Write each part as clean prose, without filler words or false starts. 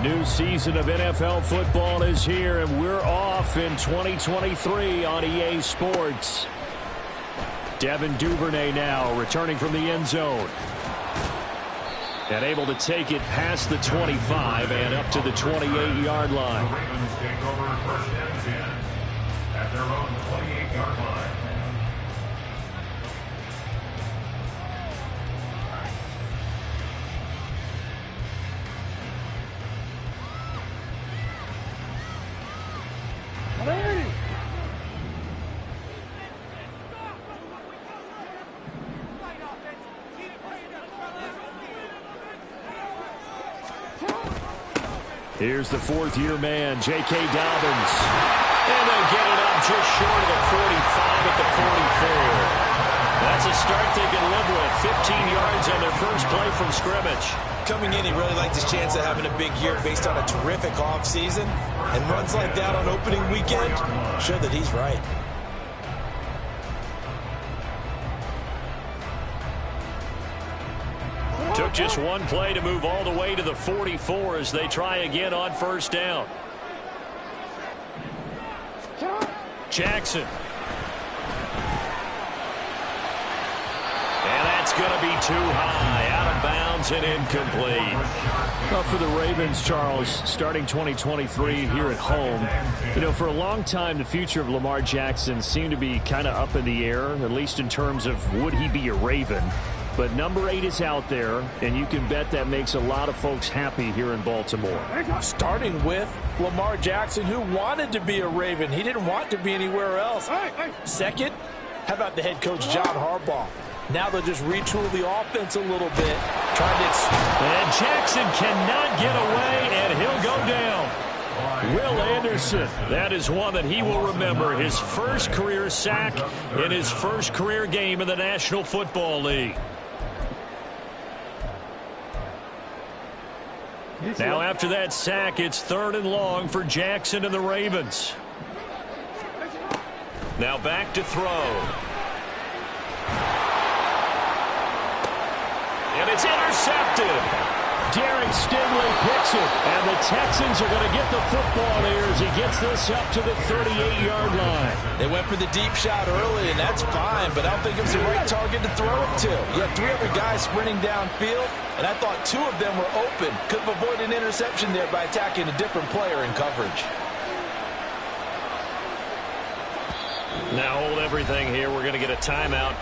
new season of NFL football is here, and we're off in 2023 on EA Sports. Devin Duvernay now returning from the end zone. And able to take it past the 25 and up to the 28-yard line. The Ravens take over first and 10 at their own 28-yard line. Here's the fourth-year man, J.K. Dobbins. And they get it up just short of the 45 at the 44. That's a start they can live with. 15 yards on their first play from scrimmage. Coming in, he really liked his chance of having a big year based on a terrific offseason. And runs like that on opening weekend show that he's right. Took just one play to move all the way to the 44 as they try again on first down. Jackson. And that's going to be too high. Out of bounds and incomplete. Well, for the Ravens, Charles, starting 2023 here at home, you know, for a long time, the future of Lamar Jackson seemed to be kind of up in the air, at least in terms of would he be a Raven. But number 8 is out there, and you can bet that makes a lot of folks happy here in Baltimore. Starting with Lamar Jackson, who wanted to be a Raven. He didn't want to be anywhere else. Second, how about the head coach, John Harbaugh? Now they'll just retool the offense a little bit. And Jackson cannot get away, and he'll go down. Will Anderson, that is one that he will remember. His first career sack in his first career game in the National Football League. Now after that sack, it's 3rd and long for Jackson and the Ravens. Now back to throw. And it's intercepted. Derek Stingley picks it, and the Texans are going to get the football here as he gets this up to the 38-yard line. They went for the deep shot early, and that's fine, but I don't think it was the right target to throw it to. You had 3 other guys sprinting downfield, and I thought 2 of them were open. Could have avoided an interception there by attacking a different player in coverage. Now hold everything here. We're going to get a timeout.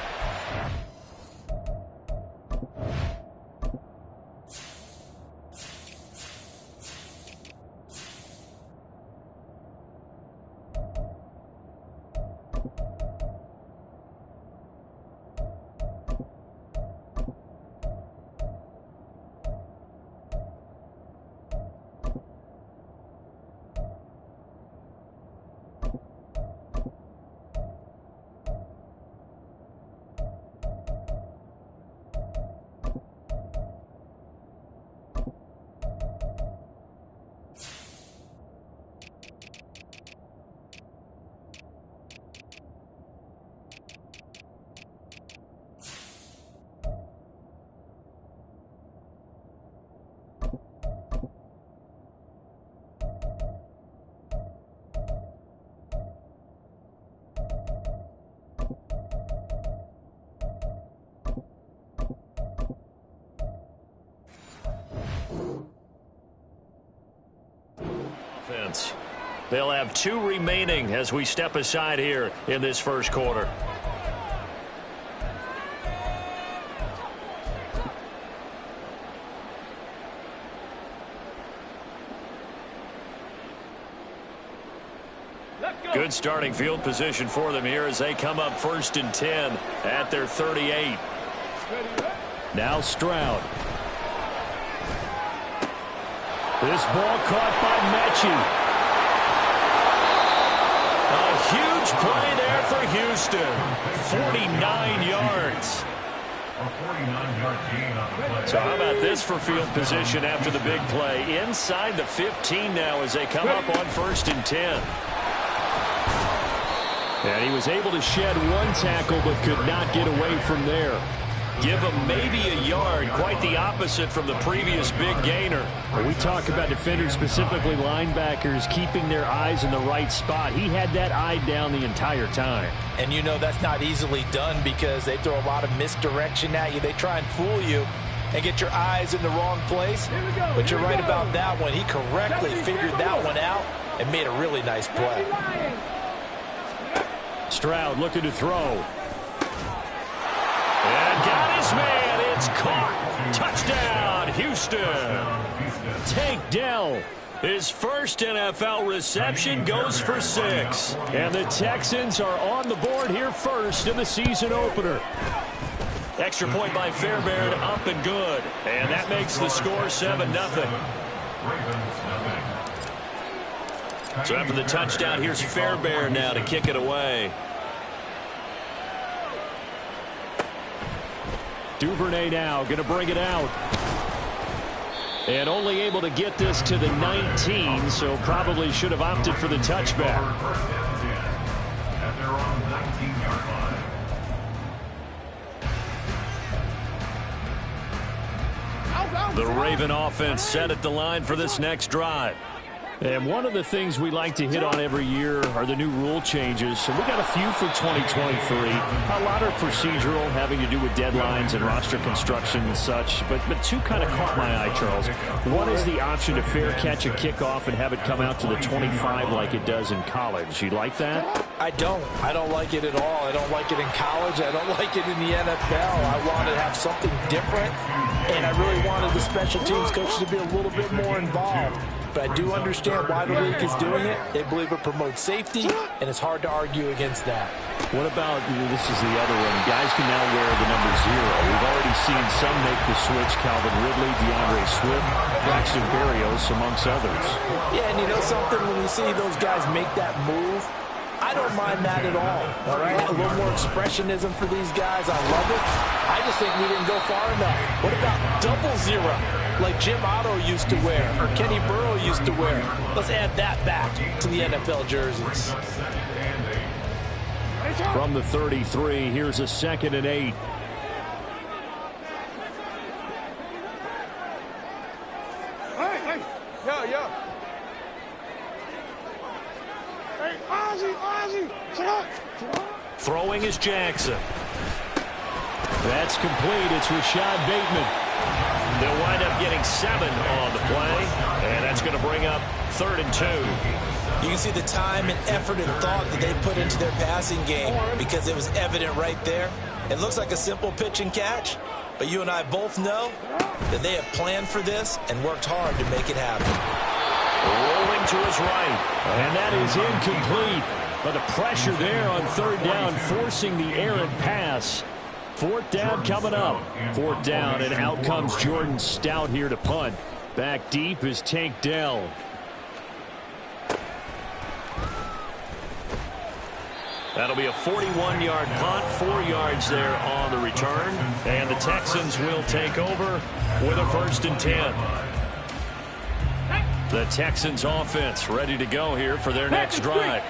They'll have 2 remaining as we step aside here in this first quarter. Good starting field position for them here as they come up 1st and 10 at their 38. Now Stroud. This ball caught by Mechie. A huge play there for Houston. 49 yards. A 49-yard gain on the play. So how about this for field position after the big play? Inside the 15 now as they come up on 1st and 10. And he was able to shed 1 tackle but could not get away from there. Give him maybe a yard, quite the opposite from the previous big gainer. Well, we talk about defenders, specifically linebackers, keeping their eyes in the right spot. He had that eye down the entire time. And you know that's not easily done because they throw a lot of misdirection at you. They try and fool you and get your eyes in the wrong place. But you're right about that one. He correctly figured that one out and made a really nice play. Stroud looking to throw. And got his man. It's caught. Touchdown, Houston. Tank Dell. His first NFL reception goes for 6. And the Texans are on the board here first in the season opener. Extra point by Fairbairn, up and good. And that makes the score 7-0. So after the touchdown, here's Fairbairn now to kick it away. Duvernay now going to bring it out. And only able to get this to the 19, so probably should have opted for the touchback. At their own 19-yard line. The Raven offense set at the line for this next drive. And one of the things we like to hit on every year are the new rule changes. So we got a few for 2023. A lot are procedural, having to do with deadlines and roster construction and such. But two kind of caught my eye, Charles. One is the option to fair catch a kickoff and have it come out to the 25 like it does in college. You like that? I don't like it at all. I don't like it in college. I don't like it in the NFL. I want to have something different, and I really wanted the special teams coaches to be a little bit more involved. But I do understand why the league is doing it. They believe it promotes safety, and it's hard to argue against that. What about, this is the other one, guys can now wear the number 0. We've already seen some make the switch, Calvin Ridley, DeAndre Swift, Braxton Berrios, amongst others. Yeah, and you know something, when you see those guys make that move, I don't mind that at all right? A little more expressionism for these guys. I love it. I just think we didn't go far enough. What about 00, like Jim Otto used to wear or Kenny Burrow used to wear? Let's add that back to the NFL jerseys. From the 33, here's a 2nd and 8. Throwing is Jackson. That's complete. It's Rashad Bateman. They'll wind up getting 7 on the play, and that's going to bring up 3rd and 2. You can see the time and effort and thought that they put into their passing game because it was evident right there. It looks like a simple pitch and catch, but you and I both know that they have planned for this and worked hard to make it happen. Rolling to his right, and that is incomplete. But the pressure there on 3rd down, forcing the errant pass. 4th down coming up. 4th down, and out comes Jordan Stout here to punt. Back deep is Tank Dell. That'll be a 41-yard punt, 4 yards there on the return. And the Texans will take over with a 1st and 10. The Texans offense ready to go here for their next drive.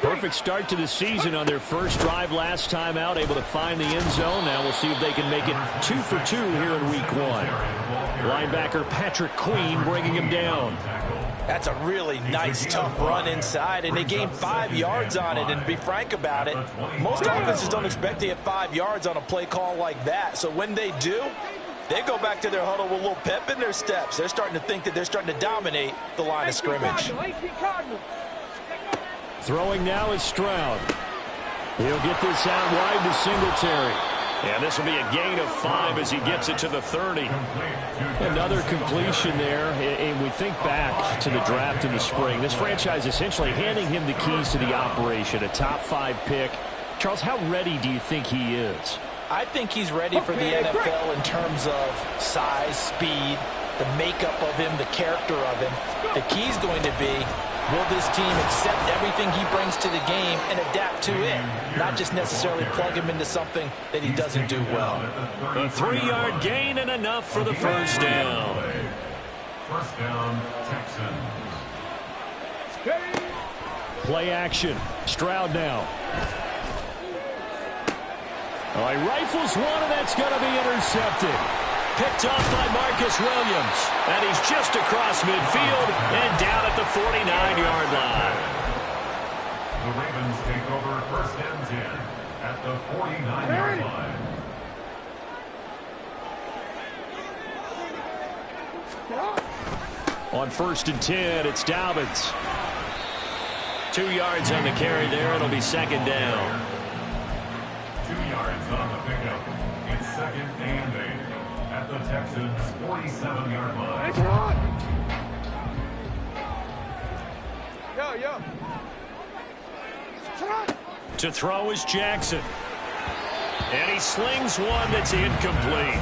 Perfect start to the season on their first drive last time out, able to find the end zone. Now we'll see if they can make it 2 for 2 here in week 1. Linebacker Patrick Queen bringing him down. That's a really nice, tough run inside, and they gained 5 yards on it. And to be frank about it, most offenses don't expect to get 5 yards on a play call like that. So when they do, they go back to their huddle with a little pep in their steps. They're starting to think that they're starting to dominate the line of scrimmage. Throwing now is Stroud. He'll get this out wide to Singletary. And this will be a gain of 5 as he gets it to the 30. Another completion there. And we think back to the draft in the spring. This franchise essentially handing him the keys to the operation, a top 5 pick. Charles, how ready do you think he is? I think he's ready for the NFL in terms of size, speed, the makeup of him, the character of him. The key's going to be, will this team accept everything he brings to the game and adapt to it, not just necessarily plug him into something that he doesn't do well. A 3-yard gain and enough for the 1st down. 1st down, Texans. Play action. Stroud now. Oh, he rifles one, and that's going to be intercepted. Picked off by Marcus Williams. And he's just across midfield and down at the 49-yard line. The Ravens take over first and 10 at the 49-yard line. On first and 10, it's Dobbins. 2 yards on the carry there. It'll be second down. 2 yards on the pickup. It's second and 8 at the Texans' 47-yard line. To throw is Jackson. And he slings one that's incomplete.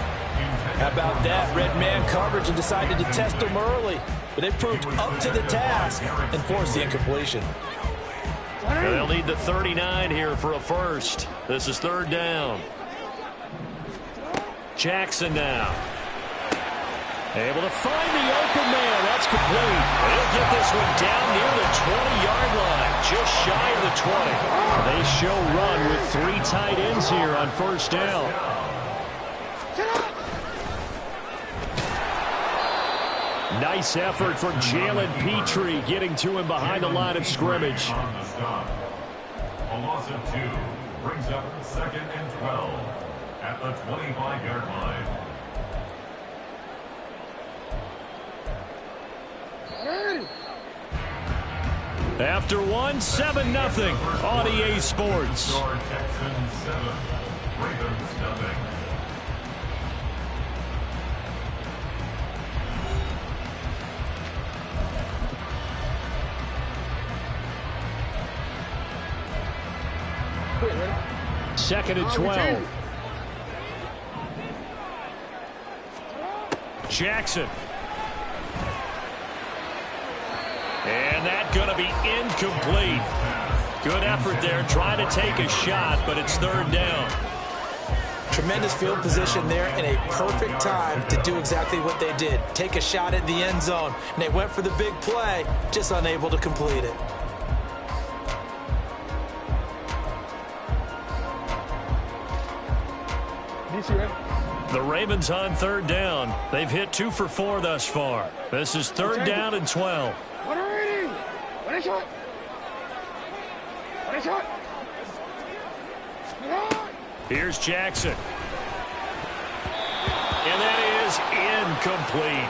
How about that? Red man coverage and decided to test them early. But they proved up to the task and forced the incompletion. They'll need the 39 here for a first. This is third down. Jackson now. Able to find the open man. That's complete. They'll get this one down near the 20-yard line, just shy of the 20. They show run with 3 tight ends here on first down. Nice effort from Jalen Petrie getting to him behind the line of scrimmage. A loss of 2 brings up second and 12 at the 25-yard line. After one, 7-0 on EA Sports. Texans 7, Ravens nothing. Second and 12. Jackson. And that's going to be incomplete. Good effort there, trying to take a shot, but it's third down. Tremendous field position there and a perfect time to do exactly what they did. Take a shot at the end zone. And they went for the big play, just unable to complete it. The Ravens on third down. They've hit 2 for 4 thus far. This is third down and 12. Here's Jackson. And that is incomplete.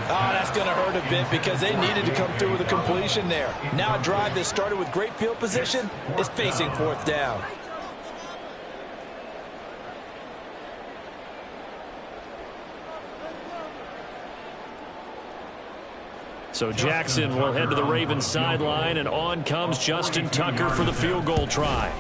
Oh, that's going to hurt a bit because they needed to come through with a completion there. Now a drive that started with great field position is facing fourth down. So Jackson will head to the Ravens sideline, and on comes Justin Tucker for the field goal try.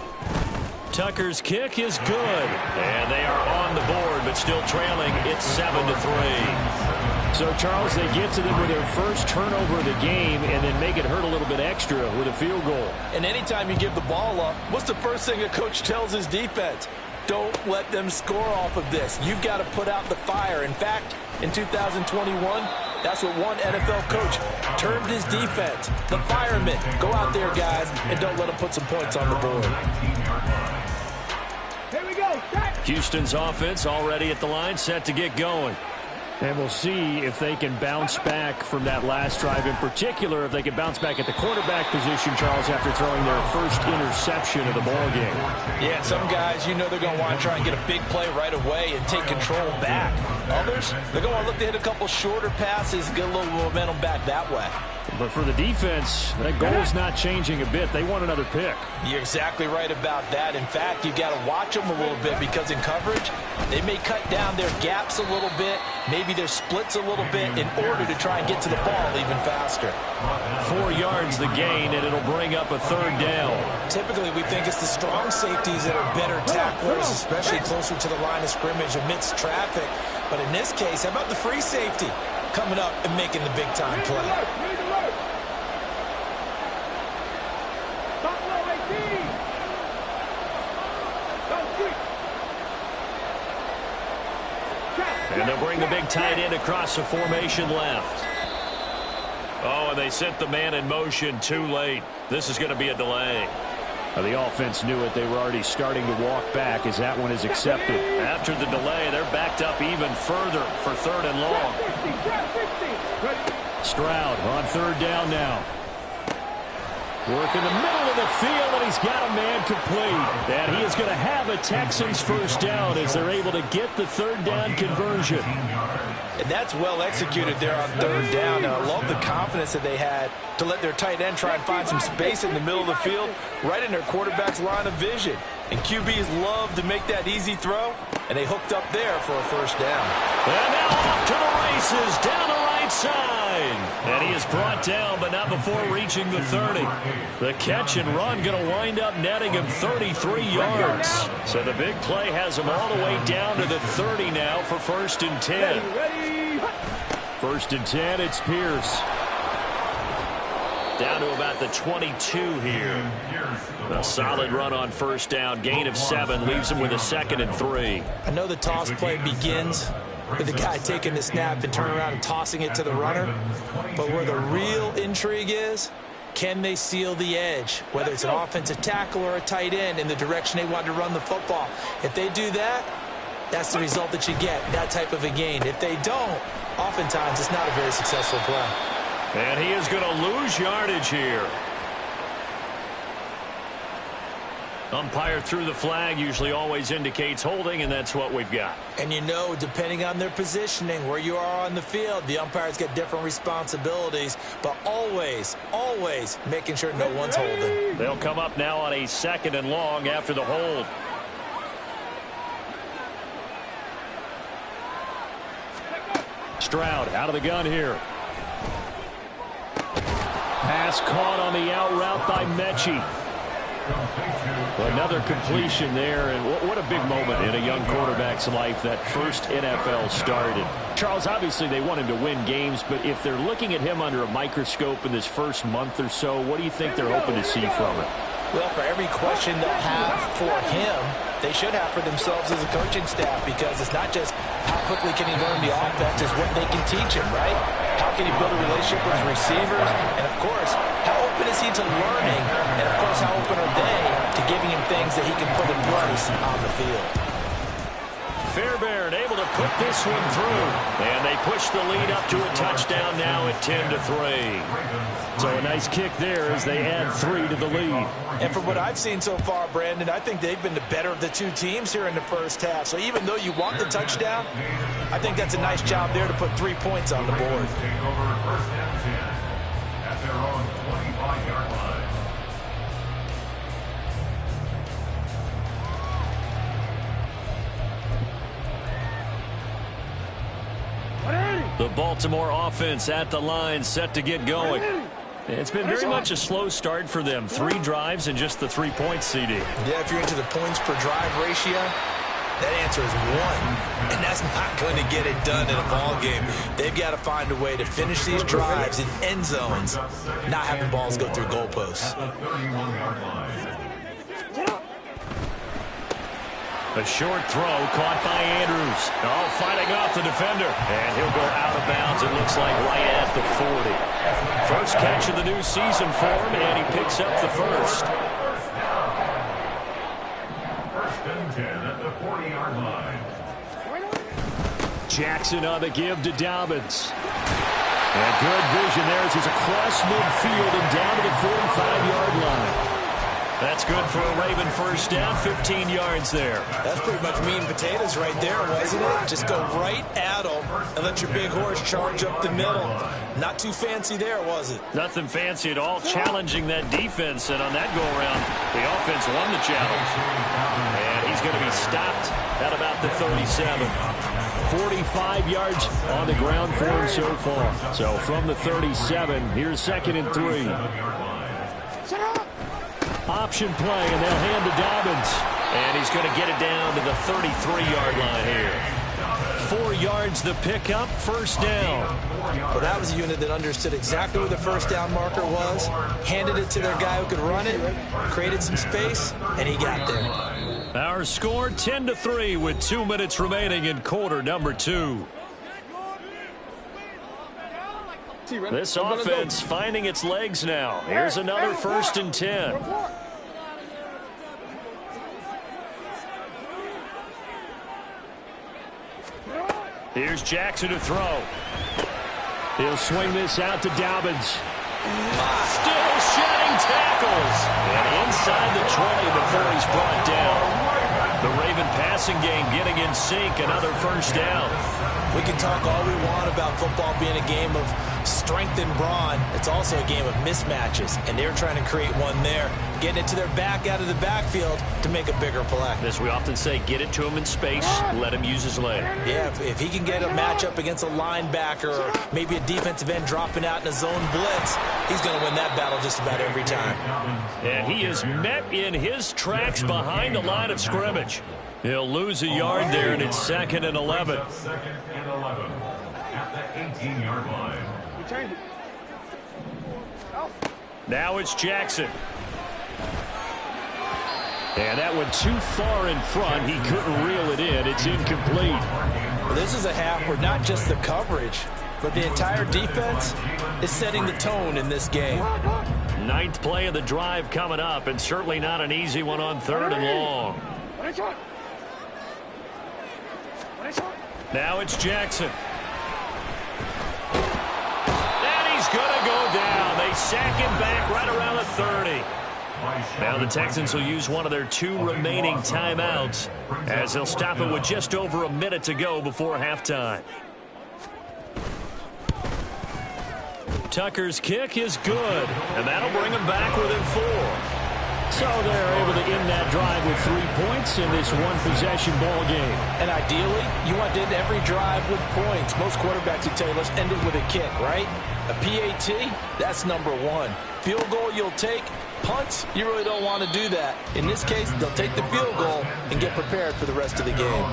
Tucker's kick is good, and they are on the board, but still trailing. It's 7-3. So, Charles, they get to them with their first turnover of the game and then make it hurt a little bit extra with a field goal. And anytime you give the ball up, what's the first thing a coach tells his defense? Don't let them score off of this. You've got to put out the fire. In fact, in 2021, that's what one NFL coach termed his defense. The firemen. Go out there, guys, and don't let them put some points on the board. Here we go. Houston's offense already at the line, set to get going. And we'll see if they can bounce back from that last drive. In particular, if they can bounce back at the quarterback position, Charles, after throwing their first interception of the ball game. Yeah, some guys, you know they're going to want to try and get a big play right away and take control back. Others, they're going to want to look to hit a couple shorter passes, get a little momentum back that way. But for the defense, that goal is not changing a bit. They want another pick. You're exactly right about that. In fact, you've got to watch them a little bit because in coverage, they may cut down their gaps a little bit, maybe their splits a little bit in order to try and get to the ball even faster. 4 yards the gain, and it'll bring up a third down. Typically, we think it's the strong safeties that are better tacklers, especially closer to the line of scrimmage amidst traffic. But in this case, how about the free safety coming up and making the big-time play? And they'll bring the big tight end across the formation left. Oh, and they sent the man in motion too late. This is going to be a delay. The offense knew it. They were already starting to walk back as that one is accepted. After the delay, they're backed up even further for 3rd and long. Stroud on 3rd down now. Work in the middle of the field, and he's got a man complete. And he is going to have a Texans first down as they're able to get the 3rd down conversion. And that's well executed there on 3rd down. And I love the confidence that they had to let their tight end try and find some space in the middle of the field, right in their quarterback's line of vision. And QBs love to make that easy throw, and they hooked up there for a first down. And now off to the races, down the right side. And he is brought down, but not before reaching the 30. The catch and run going to wind up netting him 33 yards. So the big play has him all the way down to the 30 now for 1st and 10. 1st and 10, it's Pierce. Down to about the 22 here. A solid run on 1st down. Gain of 7 leaves him with a 2nd and 3. I know the toss play begins with the guy taking the snap and turning around and tossing it to the runner. But where the real intrigue is, can they seal the edge? Whether it's an offensive tackle or a tight end in the direction they want to run the football. If they do that, that's the result that you get, that type of a gain. If they don't, oftentimes it's not a very successful play. And he is going to lose yardage here. Umpire threw the flag, usually always indicates holding, and that's what we've got. And you know, depending on their positioning, where you are on the field, the umpires get different responsibilities, but always, always making sure no one's holding. They'll come up now on a 2nd and long after the hold. Stroud out of the gun here. Pass caught on the out route by Mechie. Another completion there, and what a big moment in a young quarterback's life, that first NFL started. Charles, obviously they want him to win games, but if they're looking at him under a microscope in this first month or so, what do you think they're hoping to see from it? Well, for every question they'll have for him, they should have for themselves as a coaching staff, because it's not just how quickly can he learn the offense, it's what they can teach him, right? How can he build a relationship with his receivers? And, of course, how open is he to learning? And, of course, how open are they to giving him things that he can put in place on the field? Fairbairn able to put this one through. And they push the lead up to a touchdown now at 10-3. So a nice kick there as they add 3 to the lead. And from what I've seen so far, Brandon, I think they've been the better of the two teams here in the first half. So even though you want the touchdown, I think that's a nice job there to put 3 points on the board. At their own 25-yard line. The Baltimore offense at the line, set to get going. It's been very much a slow start for them. 3 drives and just the 3 points, CD. Yeah, if you're into the points per drive ratio, that answer is 1. And that's not going to get it done in a ball game. They've got to find a way to finish these drives in end zones, not having balls go through goalposts. A short throw caught by Andrews. Oh, fighting off the defender. And he'll go out of bounds, it looks like, right at the 40. First catch of the new season for him, and he picks up the first. First and 10 at the 40-yard line. Jackson on the give to Dobbins. And good vision there as he's across midfield and down to the 45-yard line. That's good for a Raven first down, 15 yards there. That's pretty much meat and potatoes right there, wasn't it? Just go right at them and let your big horse charge up the middle. Not too fancy there, was it? Nothing fancy at all, challenging that defense, and on that go-around, the offense won the challenge. And he's going to be stopped at about the 37. 45 yards on the ground for him so far. So from the 37, here's 2nd and 3. Option play, and they'll hand to Dobbins. And he's going to get it down to the 33-yard line here. 4 yards the pickup, first down. Well, that was a unit that understood exactly where the first down marker was, handed it to their guy who could run it, created some space, and he got there. Our score 10-3 with 2 minutes remaining in quarter number 2. This offense finding its legs now. Here's another 1st and 10. Here's Jackson to throw. He'll swing this out to Dobbins. Still shedding tackles. And inside the 20 before he's brought down. The Raven passing game getting in sync. Another first down. We can talk all we want about football being a game of strength and brawn. It's also a game of mismatches, and they're trying to create one there, getting it to their back out of the backfield to make a bigger play. As we often say, get it to him in space, let him use his leg. Yeah, if he can get a matchup against a linebacker or maybe a defensive end dropping out in a zone blitz, he's going to win that battle just about every time. And he is met in his tracks behind the line of scrimmage. He'll lose a yard there, and it's 2nd and 11. 2nd and 11 at the 18-yard line. Now it's Jackson. And that went too far in front. He couldn't reel it in. It's incomplete. Well, this is a half where not just the coverage, but the entire defense is setting the tone in this game. 9th play of the drive coming up, and certainly not an easy one on 3rd and long. Now it's Jackson. And he's going to go down. They sack him back right around the 30. Now the Texans will use one of their 2 remaining timeouts as they'll stop it with just over a minute to go before halftime. Tucker's kick is good, and that'll bring him back within 4. So they're able to end that drive with 3 points in this one-possession ball game. And ideally, you want to end every drive with points. Most quarterbacks would tell you, let's end it with a kick, right? A PAT, that's number 1. Field goal you'll take. Punts, you really don't want to do that. In this case, they'll take the field goal and get prepared for the rest of the game.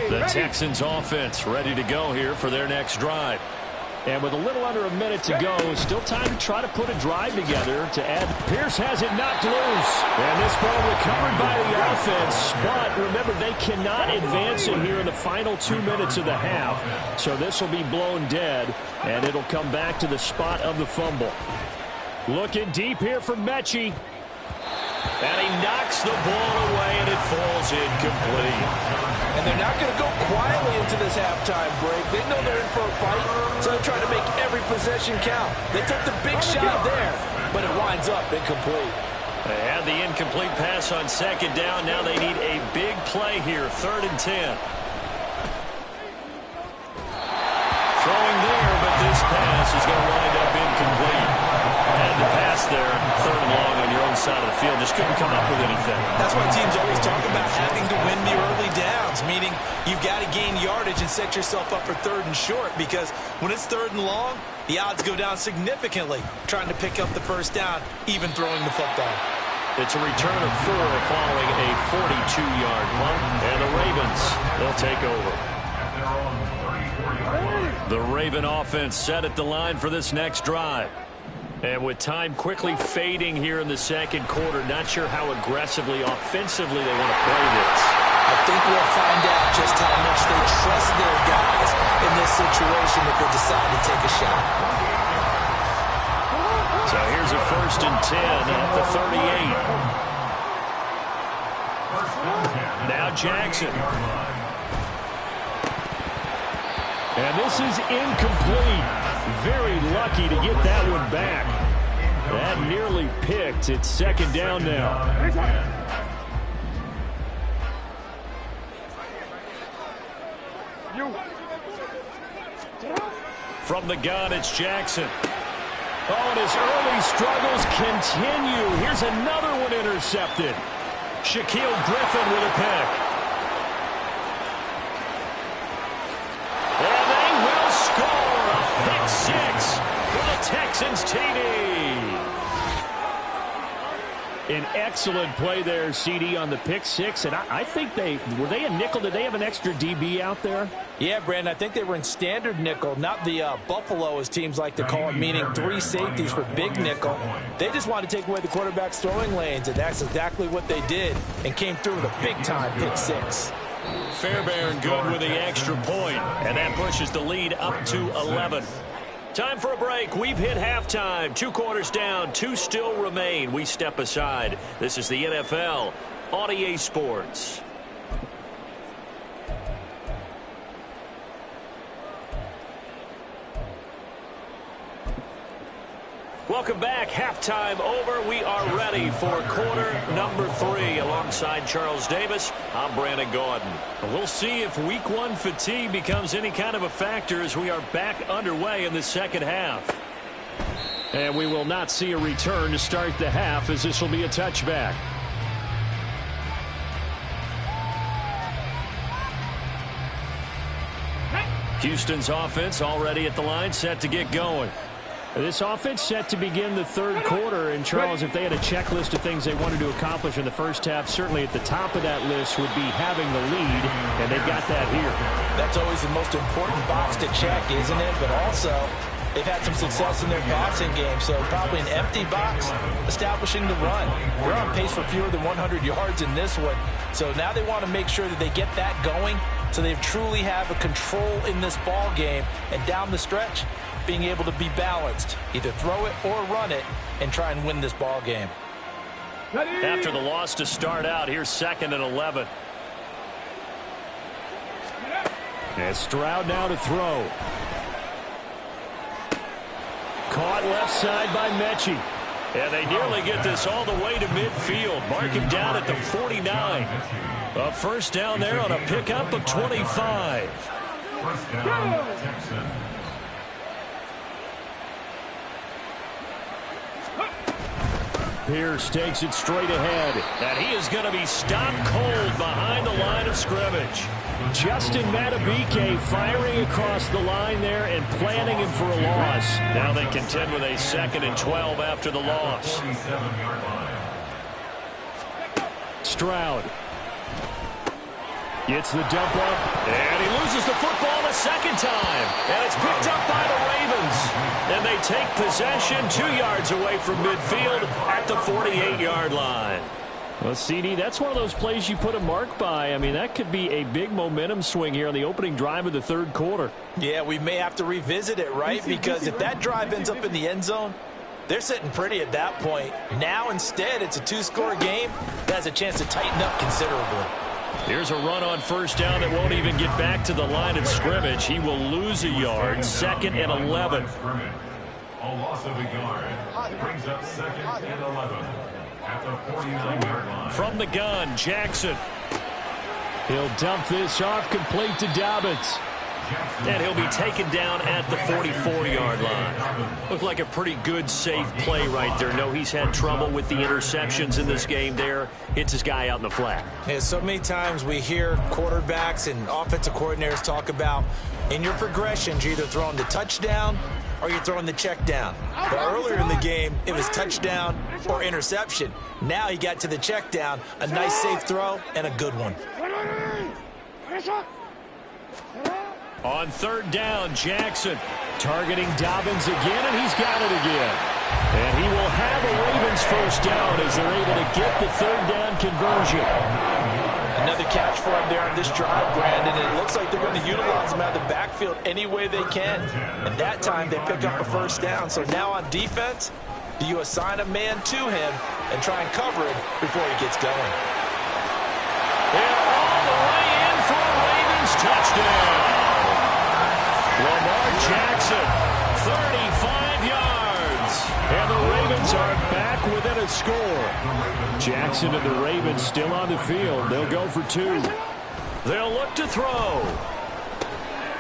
The Texans offense ready to go here for their next drive. And with a little under a minute to go, still time to try to put a drive together to add. Pierce has it knocked loose. And this ball recovered by the offense. But remember, they cannot advance it here in the final 2 minutes of the half. So this will be blown dead, and it'll come back to the spot of the fumble. Looking deep here for Mechie. And he knocks the ball away, and it falls incomplete. And they're not going to go quietly into this halftime break. They know they're in for a fight, so they're trying to make every possession count. They took the big shot there, but it winds up incomplete. They had the incomplete pass on 2nd down. Now they need a big play here, 3rd and 10. Throwing there, but this pass is going to wind up incomplete. Had the pass there, 3rd and long on your own side of the field. Just couldn't come up with anything. That's why teams always talk about having to win the early downs, meaning you've got to gain yardage and set yourself up for 3rd and short, because when it's 3rd and long, the odds go down significantly trying to pick up the first down, even throwing the football. It's a return of 4 following a 42-yard punt, and the Ravens, they'll take over. The Raven offense set at the line for this next drive. And with time quickly fading here in the 2nd quarter, not sure how aggressively, offensively they want to play this. I think we'll find out just how much they trust their guys in this situation if they decide to take a shot. So here's a 1st and 10 at the 38. Now Jackson. And this is incomplete. Very lucky to get that one back. That nearly picked. It's 2nd down now. From the gun, it's Jackson. Oh, and his early struggles continue. Here's another one intercepted. Shaquille Griffin with a pick. And they will score a pick 6 for the Texans TD. An excellent play there, CD, on the pick 6. And I think were they a nickel? Did they have an extra DB out there? Yeah, Brandon, I think they were in standard nickel, not the Buffalo, as teams like to call it, meaning 3 safeties for big nickel. They just wanted to take away the quarterback's throwing lanes, and that's exactly what they did, and came through with a big-time pick 6. Fairbairn good with the extra point, and that pushes the lead up to 11. Time for a break. We've hit halftime. 2 quarters down, 2 still remain. We step aside. This is the NFL on EA Sports. Welcome back. Halftime over. We are ready for quarter number 3. Alongside Charles Davis, I'm Brandon Gaudin. We'll see if week 1 fatigue becomes any kind of a factor as we are back underway in the second half. And we will not see a return to start the half, as this will be a touchback. Houston's offense already at the line, set to get going. This offense set to begin the third quarter, and Charles, if they had a checklist of things they wanted to accomplish in the first half, certainly at the top of that list would be having the lead, and they've got that here. That's always the most important box to check, isn't it? But also, they've had some success in their passing game, so probably an empty box establishing the run. They're on pace for fewer than 100 yards in this one, so now they want to make sure that they get that going so they truly have a control in this ball game, and down the stretch, being able to be balanced, either throw it or run it, and try and win this ball game. After the loss to start out, here's 2nd and 11. And Stroud now to throw. Caught left side by Mechie. And they nearly get this all the way to midfield. Mark him down at the 49. A first down there on a pickup of 25. First down, Texans. Pierce takes it straight ahead, and he is going to be stopped cold behind the line of scrimmage. Justin Madubuike firing across the line there and planning him for a loss. Now they contend with a 2nd and 12 after the loss. Stroud gets the dump up, and he loses the football a second time. And it's picked up by the Ravens. And they take possession 2 yards away from midfield at the 48-yard line. Well, CD, that's one of those plays you put a mark by. I mean, that could be a big momentum swing here on the opening drive of the third quarter. Yeah, we may have to revisit it, right? Because if that drive ends up in the end zone, they're sitting pretty at that point. Now, instead, it's a 2-score game that has a chance to tighten up considerably. Here's a run on first down that won't even get back to the line of scrimmage. He will lose a yard. 2nd and 11. A loss of a yard brings up 2nd and 11 at the 49-yard line. From the gun, Jackson. He'll dump this off complete to Dobbins. And he'll be taken down at the 44-yard line. Looked like a pretty good, safe play right there. No, he's had trouble with the interceptions in this game there. Hits his guy out in the flat. Yeah, so many times we hear quarterbacks and offensive coordinators talk about in your progressions, you're either throwing the touchdown or you're throwing the check down. But earlier in the game, it was touchdown or interception. Now he got to the check down, a nice safe throw, and a good one. On third down, Jackson targeting Dobbins again, and he's got it again. And he will have a Ravens first down as they're able to get the third down conversion. Another catch for him there on this drive, Brandon. And it looks like they're going to utilize him out of the backfield any way they can. And that time they pick up a first down. So now on defense, do you assign a man to him and try and cover him before he gets going? And all the way in for a Ravens touchdown. Lamar Jackson, 35 yards. And the Ravens are back within a score. Jackson and the Ravens still on the field. They'll go for 2. They'll look to throw.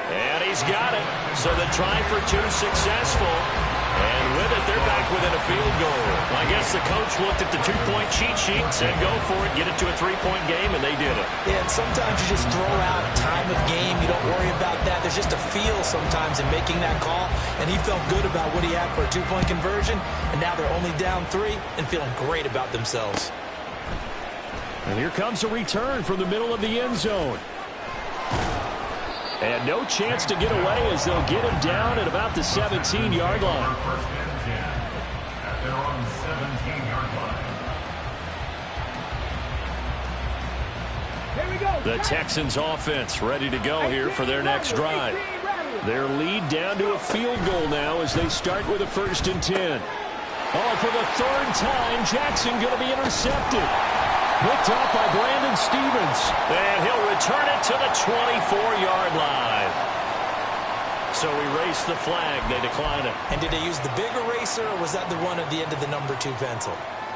And he's got it. So the try for 2 successful. And with it, they're back within a field goal. I guess the coach looked at the 2-point cheat sheet, said go for it, get it to a 3-point game, and they did it. Yeah, and sometimes you just throw out time of game. You don't worry about that. There's just a feel sometimes in making that call, and he felt good about what he had for a 2-point conversion, and now they're only down 3 and feeling great about themselves. And here comes a return from the middle of the end zone. And no chance to get away as they'll get him down at about the 17-yard line. First and 10 at their own 17-yard line. The Texans offense ready to go here for their next drive. Their lead down to a field goal now as they start with a 1st and 10. Oh, for the 3rd time, Jackson going to be intercepted. Picked up by Brandon Stevens. And he'll return it to the 24-yard line. So erase the flag. They decline it. And did they use the big eraser, or was that the one at the end of the number 2 pencil?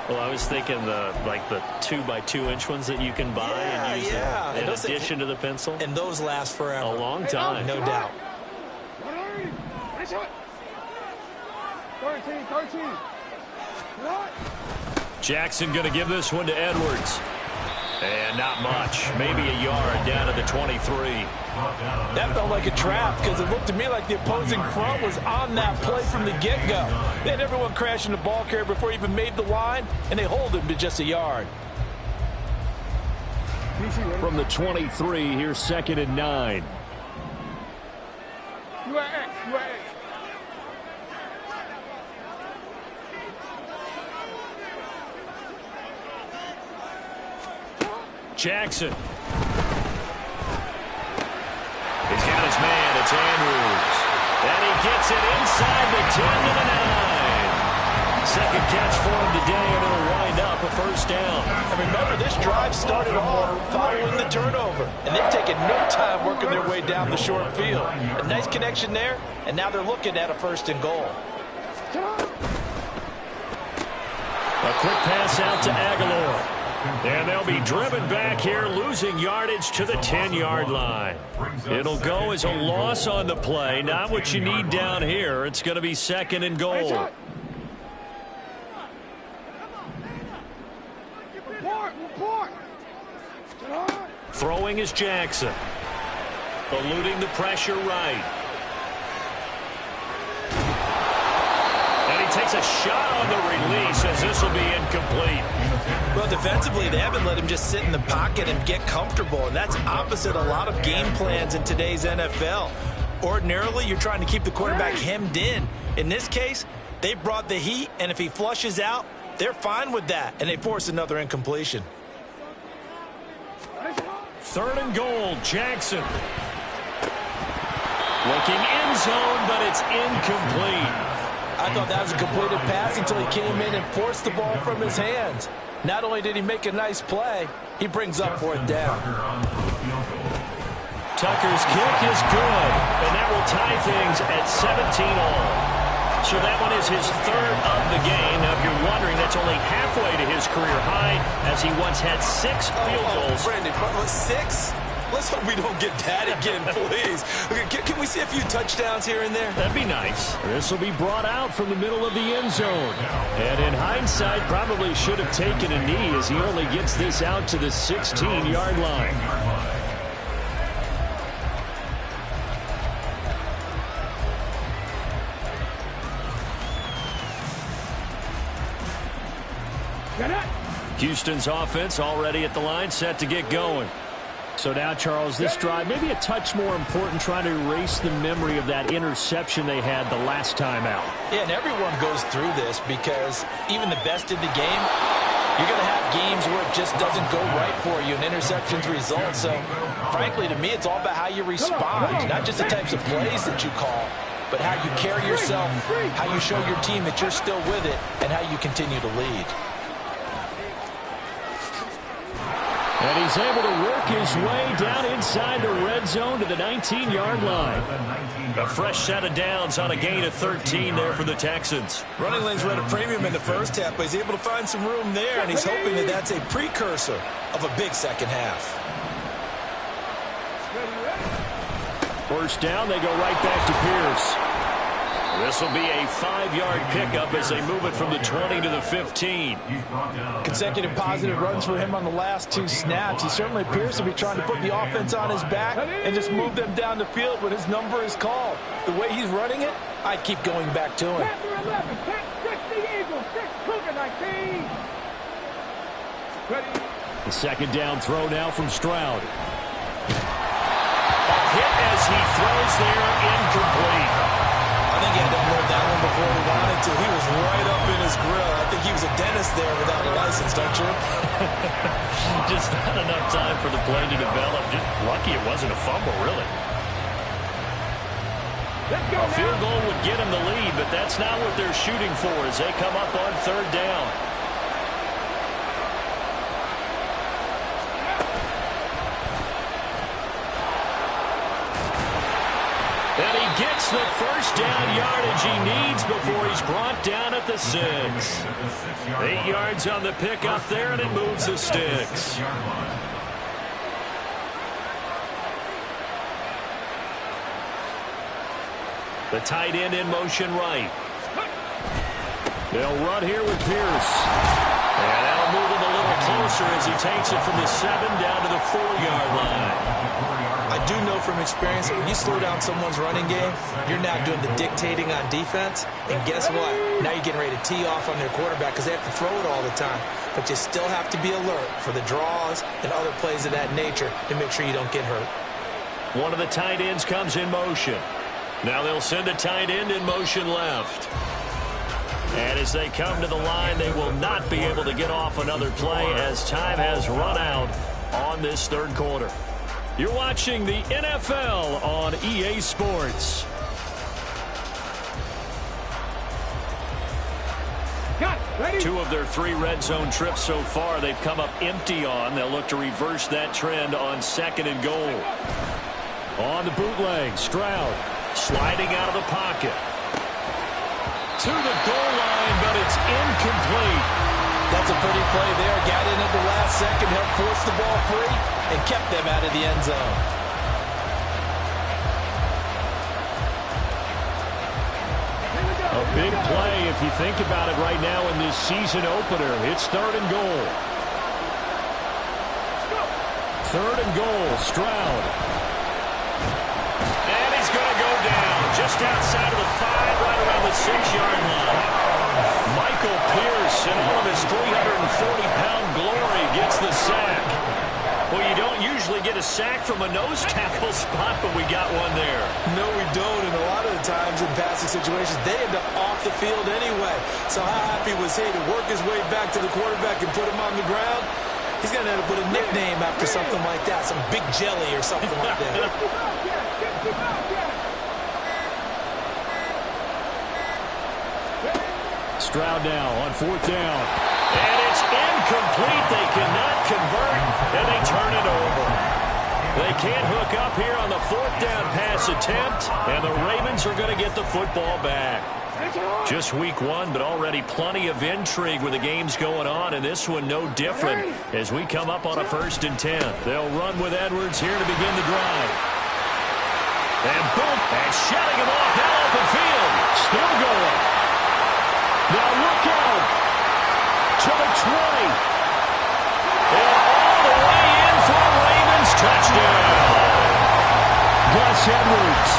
Well, I was thinking the 2x2-inch ones that you can buy and use in addition to the pencil. And those last forever. A long time. No doubt. 13. Jackson going to give this one to Edwards. And not much. Maybe a yard down to the 23. That felt like a trap because it looked to me like the opposing front was on that play from the get-go. They had everyone crashing the ball carrier before he even made the line, and they hold him to just a yard. From the 23, here's 2nd and 9. You are X. Jackson. He's got his man. It's Andrews. And he gets it inside the 10 to the 9. Second catch for him today, and it'll wind up a 1st down. And remember, this drive started off following the turnover. And they've taken no time working their way down the short field. A nice connection there, and now they're looking at a 1st and goal. A quick pass out to Aguilar. And they'll be driven back here, losing yardage to the 10-yard line. It'll go as a loss on the play. Not what you need down here. It's going to be 2nd and goal. Throwing is Jackson. Eluding the pressure right. And he takes a shot on the release as this will be incomplete. Well, defensively, they haven't let him just sit in the pocket and get comfortable, and that's opposite a lot of game plans in today's NFL. Ordinarily, you're trying to keep the quarterback hemmed in. In this case, they brought the heat, and if he flushes out, they're fine with that, and they force another incompletion. 3rd and goal, Jackson. Looking end zone, but it's incomplete. I thought that was a completed pass until he came in and forced the ball from his hands. Not only did he make a nice play, he brings up 4th down. Tucker's kick is good, and that will tie things at 17-all. So that one is his 3rd of the game. Now, if you're wondering, that's only halfway to his career high, as he once had 6 field goals. Brandon, 6? Let's hope we don't get that again, please. Can we see a few touchdowns here and there? That'd be nice. This will be brought out from the middle of the end zone. And in hindsight, probably should have taken a knee as he only gets this out to the 16-yard line. Houston's offense already at the line, set to get going. So now, Charles, this drive, maybe a touch more important, trying to erase the memory of that interception they had the last time out. Yeah, and everyone goes through this because even the best in the game, you're going to have games where it just doesn't go right for you, and interceptions result. So, frankly, to me, it's all about how you respond, not just the types of plays that you call, but how you carry yourself, how you show your team that you're still with it, and how you continue to lead. And he's able to work his way down inside the red zone to the 19-yard line. A fresh set of downs on a gain of 13 there for the Texans. Running lanes were at a premium in the first half, but he's able to find some room there, and he's hoping that that's a precursor of a big second half. First down, they go right back to Pierce. This will be a 5-yard pickup as they move it from the 20 to the 15. Consecutive positive runs for him on the last 2 snaps. He certainly appears to be trying to put the offense on his back and just move them down the field when his number is called. The way he's running it, I'd keep going back to him. The second down throw now from Stroud. A hit as he throws there, incomplete. I think he had to unload that one before he wanted to. He was right up in his grill. I think he was a dentist there without a license, don't you? Just not enough time for the play to develop. Just lucky it wasn't a fumble, really. A field goal would get them the lead, but that's not what they're shooting for as they come up on third down. And he gets the first down yardage he needs before he's brought down at the 6. 8 yards on the pickup there, and it moves the sticks. The tight end in motion right. They'll run here with Pierce. And that'll move him a little closer as he takes it from the 7 down to the 4-yard line. I do know from experience that when you slow down someone's running game, you're now doing the dictating on defense. And guess what? Now you're getting ready to tee off on their quarterback because they have to throw it all the time. But you still have to be alert for the draws and other plays of that nature to make sure you don't get hurt. One of the tight ends comes in motion. Now they'll send a tight end in motion left. And as they come to the line, they will not be able to get off another play as time has run out on this third quarter. You're watching the NFL on EA Sports. Two of their 3 red zone trips so far they've come up empty on. They'll look to reverse that trend on 2nd and goal. On the bootleg, Stroud sliding out of the pocket. To the goal line, but it's incomplete. That's a pretty play there. Got in at the last second, helped force the ball free, and kept them out of the end zone. A big play if you think about it right now in this season opener. It's 3rd and goal. 3rd and goal, Stroud. And he's going to go down just outside of the 5, right around the 6-yard line. Michael Pierce, in all of his 340-pound glory, gets the sack. Well, you don't usually get a sack from a nose tackle spot, but we got one there. No, we don't, and a lot of the times in passing situations, they end up off the field anyway. So how happy was he to work his way back to the quarterback and put him on the ground? He's going to end up with a nickname after something like that, some Big Jelly or something like that. Stroud now on 4th down. And it's incomplete. They cannot convert, and they turn it over. They can't hook up here on the 4th down pass attempt, and the Ravens are going to get the football back. Just week 1, but already plenty of intrigue with the games going on, and this one no different as we come up on a 1st and 10. They'll run with Edwards here to begin the drive. And boom, and shutting him off now open field. Still going. Now look out to the 20. And all the way in for a Ravens touchdown. Gus Edwards,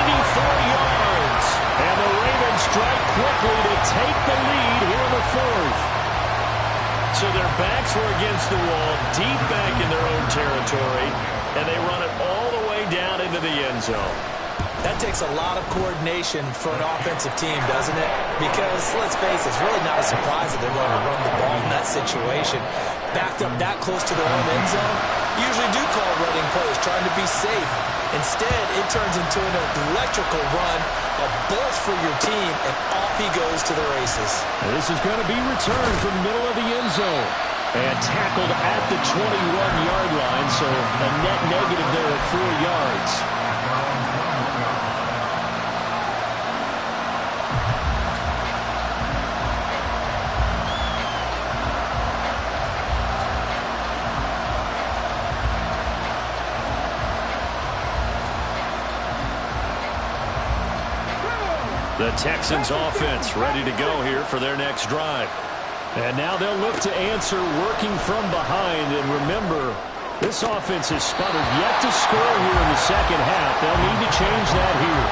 94 yards. And the Ravens strike quickly to take the lead here in the 4th. So their backs were against the wall, deep back in their own territory, and they run it all the way down into the end zone. That takes a lot of coordination for an offensive team, doesn't it? Because, let's face it, it's really not a surprise that they're going to run the ball in that situation. Backed up that close to their own end zone, usually do call running plays, trying to be safe. Instead, it turns into an electrical run, a burst for your team, and off he goes to the races. This is going to be returned from the middle of the end zone. And tackled at the 21-yard line, so a net negative there at 4 yards. The Texans offense ready to go here for their next drive. And now they'll look to answer working from behind. And remember, this offense has sputtered yet to score here in the second half. They'll need to change that here.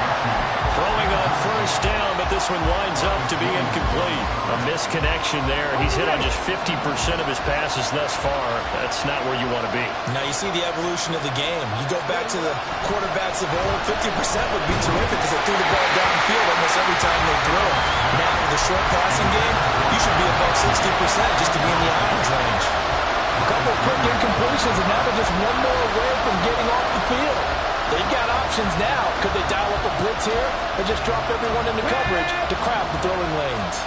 Throwing on 1st down, but this one winds up to be incomplete. A misconnection there. He's hit on just 50% of his passes thus far. That's not where you want to be. Now you see the evolution of the game. You go back to the quarterbacks of old, 50% would be terrific because they threw the ball downfield almost every time they throw it. Now with the short passing game, you should be above 60% just to be in the average range. A couple of quick incompletions, and now they're just one more away from getting off the field. They've got options now. Could they dial up a blitz here or just drop everyone into coverage to crowd the throwing lanes?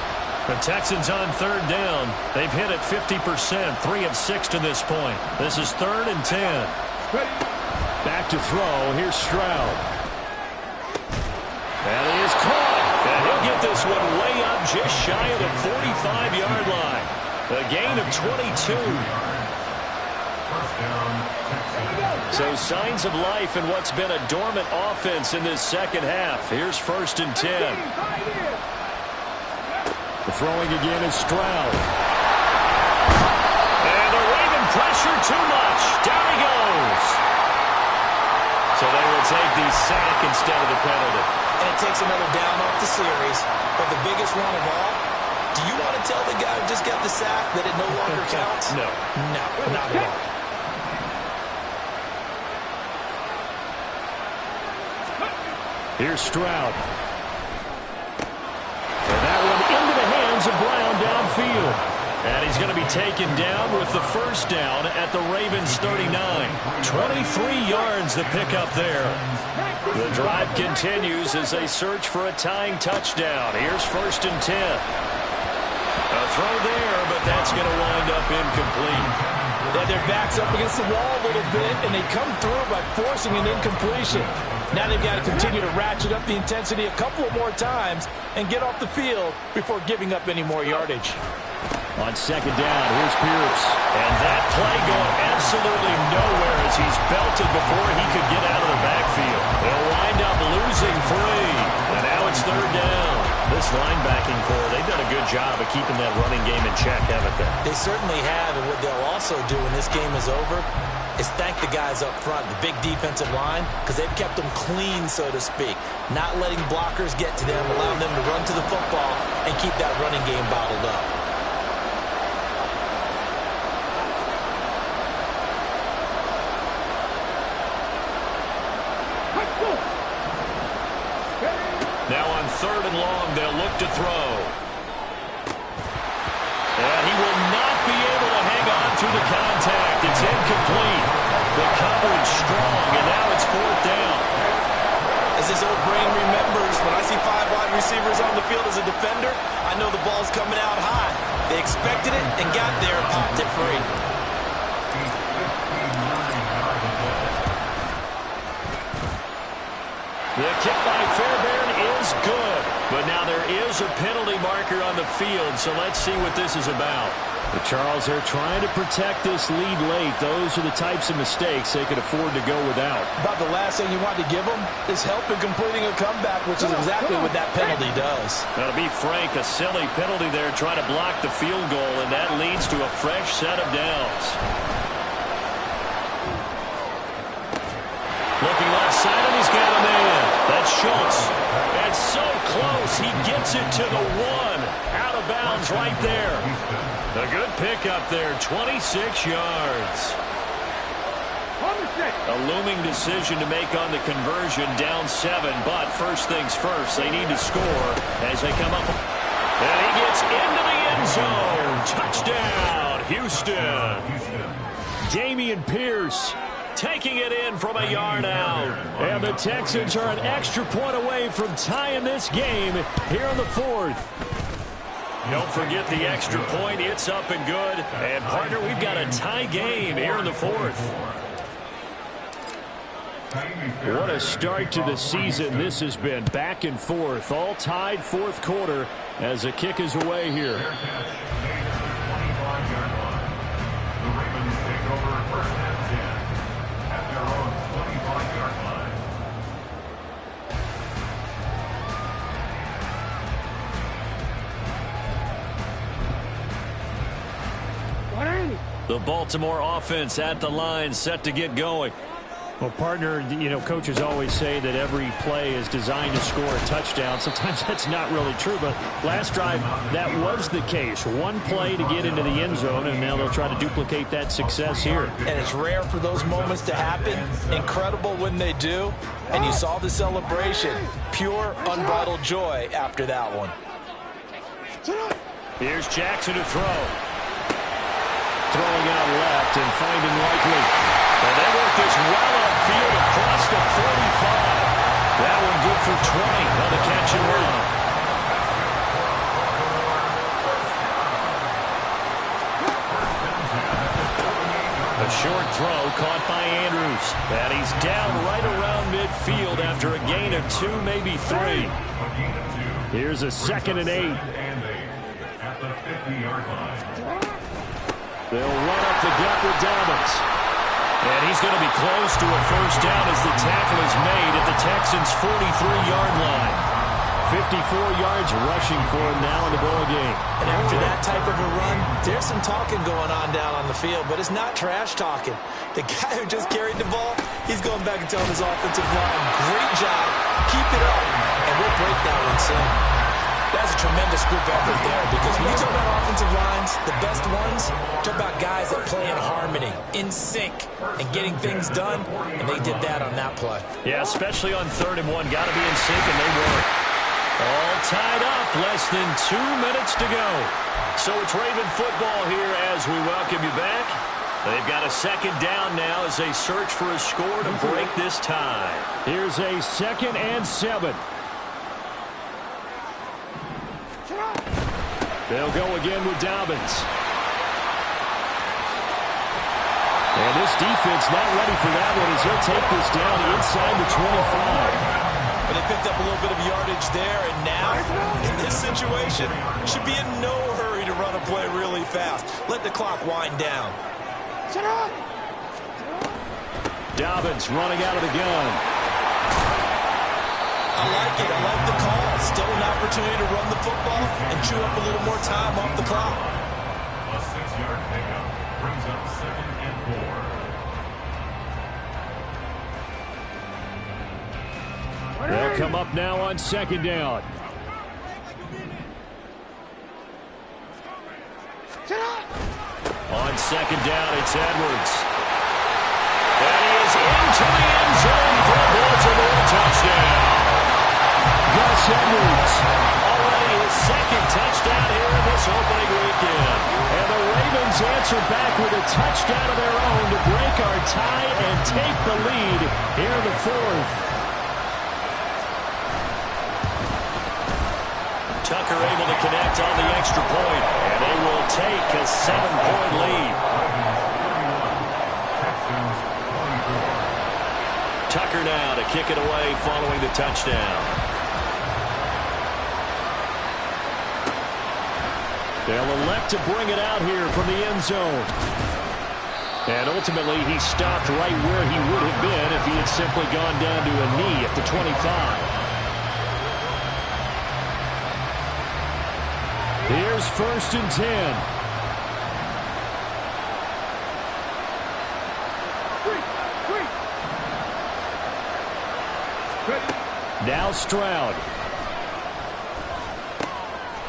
The Texans on third down. They've hit it 50%, 3 of 6 to this point. This is 3rd and 10. Back to throw. Here's Stroud. And he is caught. And he'll get this one way up just shy of the 45-yard line. A gain of 22. So signs of life in what's been a dormant offense in this second half. Here's 1st and 10. The throwing again is Stroud. And the Raven pressure too much. Down he goes. So they will take the sack instead of the penalty. And it takes another down off the series. But the biggest one of all, do you want to tell the guy who just got the sack that it no longer counts? No. No, not at all. Here's Stroud. And that one into the hands of Brown downfield. And he's going to be taken down with the first down at the Ravens 39. 23 yards the pickup there. The drive continues as they search for a tying touchdown. Here's 1st and 10. A throw there, but that's going to wind up incomplete. Yeah, their back's up against the wall a little bit, and they come through by forcing an incompletion. Now they've got to continue to ratchet up the intensity a couple of more times and get off the field before giving up any more yardage. On 2nd down, here's Pierce. And that play going absolutely nowhere as he's belted before he could get out of the backfield. They'll wind up losing 3. And now it's 3rd down. This linebacking core, they've done a good job of keeping that running game in check, haven't they? They certainly have, and what they'll also do when this game is over is thank the guys up front, the big defensive line, because they've kept them clean, so to speak. Not letting blockers get to them, allowing them to run to the football and keep that running game bottled up. Now on 3rd and long, they'll look to throw. And he will not be able to hang on through the contact. It's incomplete. The coverage strong, and now it's 4th down. As his old brain remembers, when I see 5 wide receivers on the field as a defender, I know the ball's coming out high. They expected it and got there and popped it free. The kick by Fairbairn is good. But now there is a penalty marker on the field, so let's see what this is about. The Charles, they're trying to protect this lead late. Those are the types of mistakes they could afford to go without. About the last thing you want to give them is help in completing a comeback, which is exactly what that penalty does. Now, to be frank, a silly penalty there trying to block the field goal, and that leads to a fresh set of downs. Looking left side, and he's got a man. That's Schultz. That's so close. He gets it to the 1. Out of bounds right there. A good pickup there, 26 yards. A looming decision to make on the conversion, down 7. But first things first, they need to score as they come up. And he gets into the end zone. Touchdown, Houston. Dameon Pierce taking it in from a yard out. And the Texans are an extra point away from tying this game here in the 4th. Don't forget the extra point. It's up and good. And, partner, we've got a tie game here in the 4th. What a start to the season this has been. Back and forth. All tied 4th quarter as the kick is away here. The Baltimore offense at the line, set to get going. Well, partner, you know, coaches always say that every play is designed to score a touchdown. Sometimes that's not really true, but last drive, that was the case. One play to get into the end zone, and now they'll try to duplicate that success here. And it's rare for those moments to happen. Incredible when they do. And you saw the celebration. Pure, unbridled joy after that one. Here's Jackson to throw. Throwing out left and finding Likely. And they work this well upfield across the 45. That one good for 20 on the catch and run. A short throw caught by Andrews. And he's down right around midfield after a gain of 2, maybe 3. Here's a 2nd and 8. At the 50-yard line. They'll run up the gut with Dobbins. And he's going to be close to a first down as the tackle is made at the Texans' 43-yard line. 54 yards rushing for him now in the ball game. And after that type of a run, there's some talking going on down on the field, but it's not trash talking. The guy who just carried the ball, he's going back and telling his offensive line, great job, keep it up, and we'll break that one soon. That's a tremendous group effort there, because when you talk about offensive lines, the best ones, talk about guys that play in harmony, in sync, and getting things done, and they did that on that play. Yeah, especially on 3rd and 1. Got to be in sync, and they were. All tied up, less than 2 minutes to go. So it's Raven football here as we welcome you back. They've got a 2nd down now as they search for a score to break this tie. Here's a 2nd and 7. They'll go again with Dobbins. And this defense not ready for that one as he'll take this down inside the 25. But they picked up a little bit of yardage there, and now, in this situation, should be in no hurry to run a play really fast. Let the clock wind down. Dobbins running out of the gun. I like it. I like the call. Still an opportunity to run the football and chew up a little more time off the clock. A 6-yard pickup brings up 2nd and 4. They'll come up now on 2nd down. On 2nd down, it's Edwards. And he is into the end zone for a Baltimore touchdown. Gus Edwards, already his 2nd touchdown here in this opening weekend. And the Ravens answer back with a touchdown of their own to break our tie and take the lead here in the 4th. Tucker able to connect on the extra point, and they will take a 7-point lead. Tucker now to kick it away following the touchdown. They'll elect to bring it out here from the end zone. And ultimately, he stopped right where he would have been if he had simply gone down to a knee at the 25. Here's 1st and 10. Now Stroud.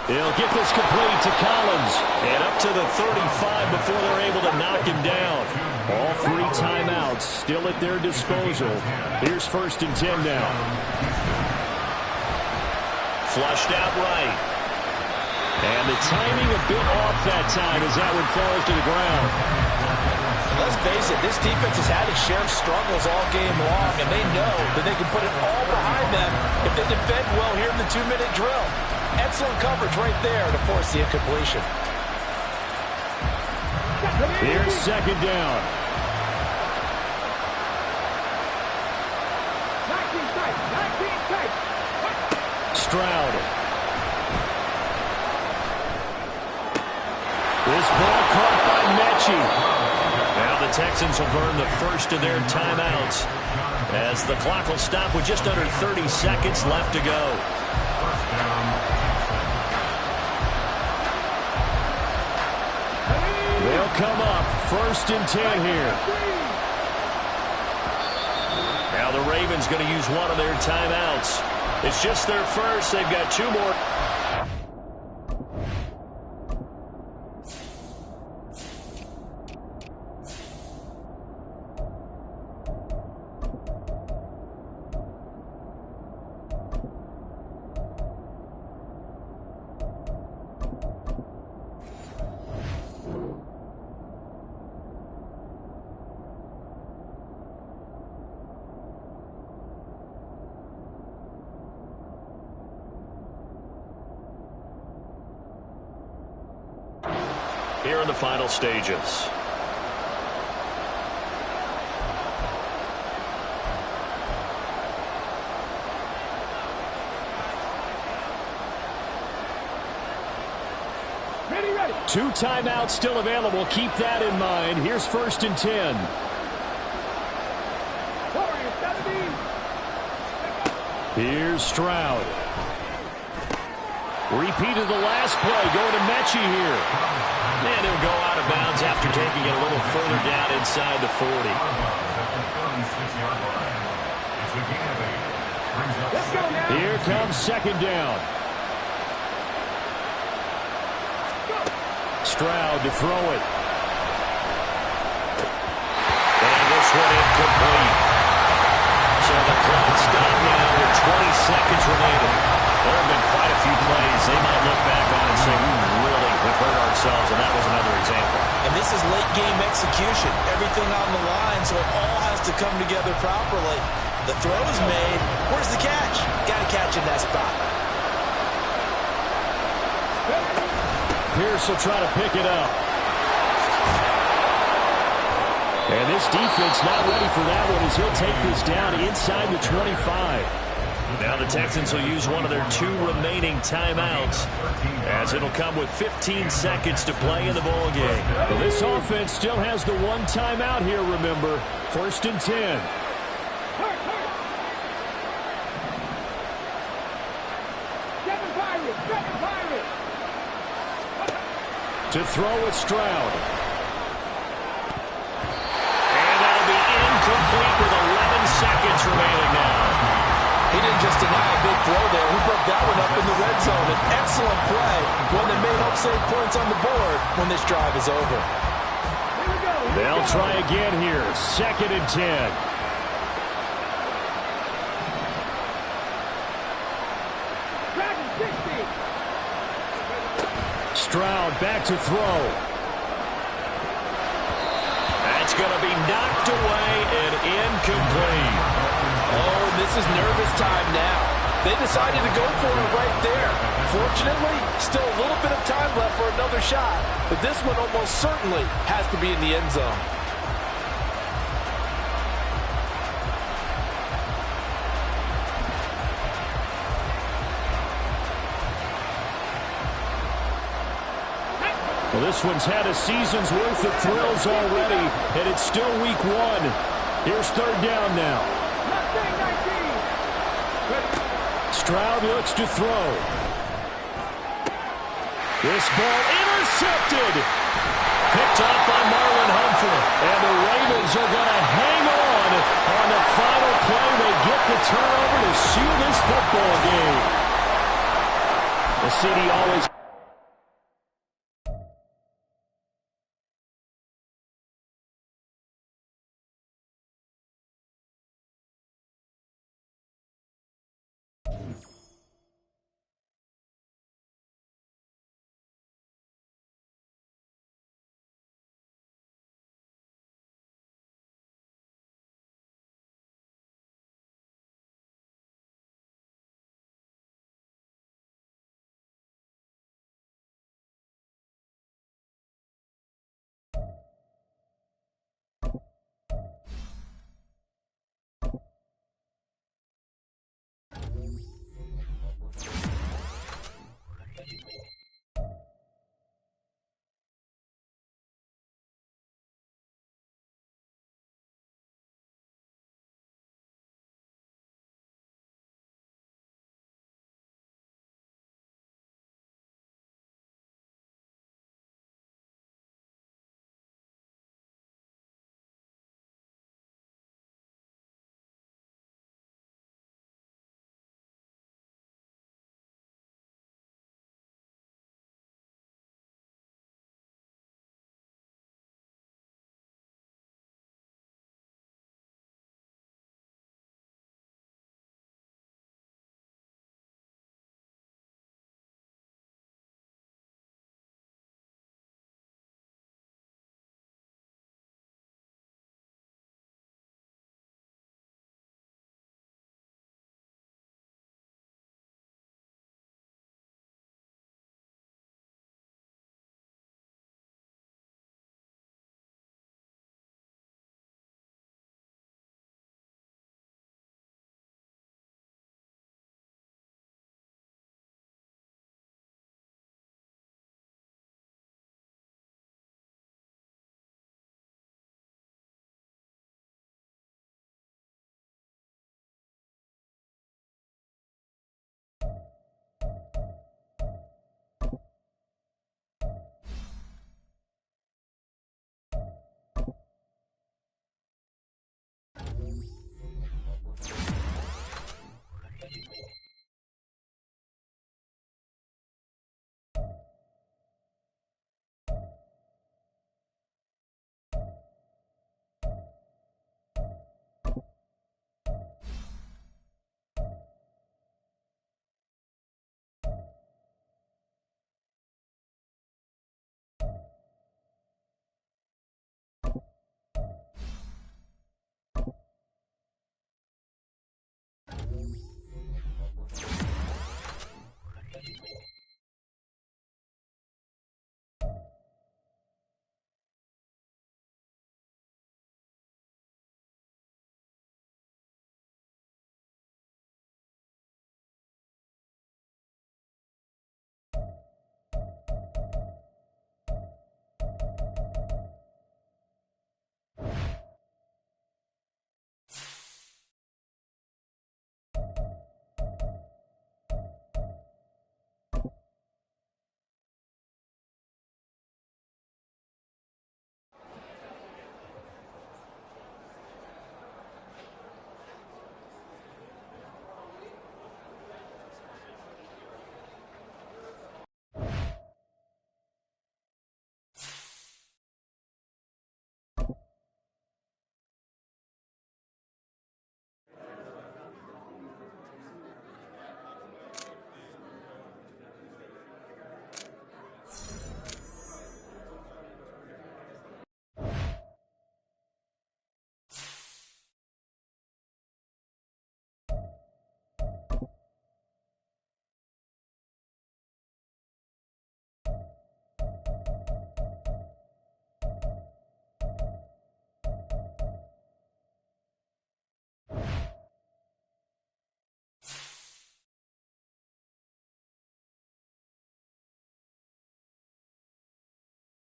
He'll get this complete to Collins. And up to the 35 before they're able to knock him down. All 3 timeouts still at their disposal. Here's 1st and 10 now. Flushed out right. And the timing a bit off that time as that one falls to the ground. Let's face it, this defense has had its share of struggles all game long, and they know that they can put it all behind them if they defend well here in the 2-minute drill. Excellent coverage right there to force the incompletion. Here's 2nd down. Stroud. This ball caught by Mechie. Now the Texans will burn the first of their timeouts as the clock will stop with just under 30 seconds left to go. They'll come up 1st and 10 here. Now the Ravens going to use one of their timeouts. It's just their first. They've got 2 more. here in the final stages. Ready. 2 timeouts still available. Keep that in mind. Here's 1st and 10. Here's Stroud. Repeat of the last play. Going to Mechie here. And he'll go out of bounds after taking it a little further down inside the 40. Here comes 2nd down. Stroud to throw it. And this one incomplete. So the clock stopped now with 20 seconds remaining. There have been quite a few plays they might look back on and say, we really have hurt ourselves, and that was another example. And this is late-game execution. Everything on the line, so it all has to come together properly. The throw's made. Where's the catch? Got to catch in that spot. Pierce will try to pick it up. And this defense not ready for that one as he'll take this down inside the 25. Now the Texans will use one of their 2 remaining timeouts as it'll come with 15 seconds to play in the ball game. Well, this offense still has the 1 timeout here, remember. 1st and 10. To throw with Stroud. And that'll be incomplete with 11 seconds remaining now. He didn't just deny a big throw there. He broke that one up in the red zone. An excellent play, one that may help save points on the board when this drive is over. They'll try again here. 2nd and 10. Stroud back to throw. That's going to be knocked away and incomplete. Oh, this is nervous time now. They decided to go for it right there. Fortunately, still a little bit of time left for another shot, but this one almost certainly has to be in the end zone. Well, this one's had a season's worth of thrills already, and it's still week 1. Here's 3rd down now. Stroud looks to throw. This ball intercepted. Picked off by Marlon Humphrey. And the Ravens are going to hang on the final play. They get the turnover to seal this football game. The CD always...